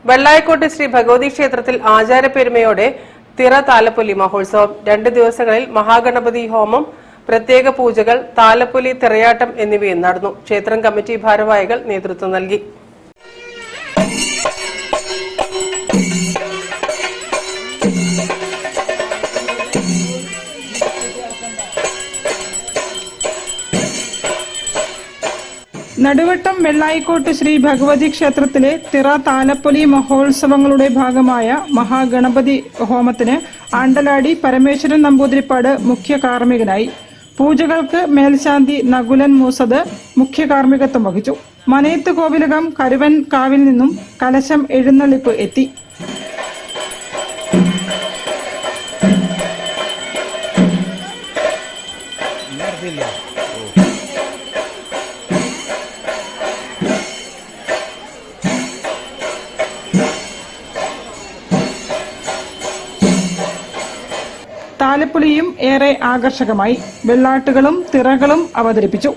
വെള്ളായക്കോട്ട് ശ്രീ ഭഗവതി ക്ഷേത്രത്തിൽ ആചാരപ്പെരുമയോടെ തിറ താലപ്പൊലി മഹോത്സവം 2 ദിവസങ്ങളിൽ മഹാഗണപതി ഹോമം, പ്രത്യേക പൂജകൾ, താലപ്പൊലി, തിറയാട്ടം എന്നിവയും നടന്നു. ക്ഷേത്രം കമ്മിറ്റി ഭാരവാഹികൾ നേതൃത്വം നൽകി. നടുവട്ടം വെള്ളായിക്കോട്ട് ശ്രീ ഭഗവതി ക്ഷേത്രത്തിലെ തിറ താലപ്പൊലി മഹോത്സവങ്ങളുടെ ഭാഗമായ മഹാഗണപതി ഹോമത്തിന് ആണ്ടലാടി പരമേശ്വരൻ നമ്പൂതിരിപ്പാട് മുഖ്യ കാർമ്മികനായി. പൂജകൾക്ക് മേൽശാന്തി നകുലൻ മൂസദ് മുഖ്യ കാർമ്മികത്വം വഹിച്ചു. മനയത്ത് കോവിലകം കരുവൻ കാവിൽ നിന്നും കലശം എഴുന്നള്ളിപ്പ് എത്തി. താലപ്പൊലിയും ഏറെ ആകർഷകമായി. വെള്ളാട്ടുകളും തിറകളും അവതരിപ്പിച്ചു.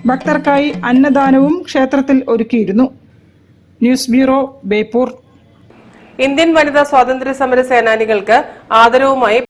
ഭക്തർക്കായി അന്നദാനവും ക്ഷേത്രത്തിൽ ഒരുക്കിയിരുന്നു. News bureau, Beypore. ഇന്ത്യൻ വനിതാ സ്വാതന്ത്ര്യ സമര സേനാനികൾക്ക് ആദരവുമായി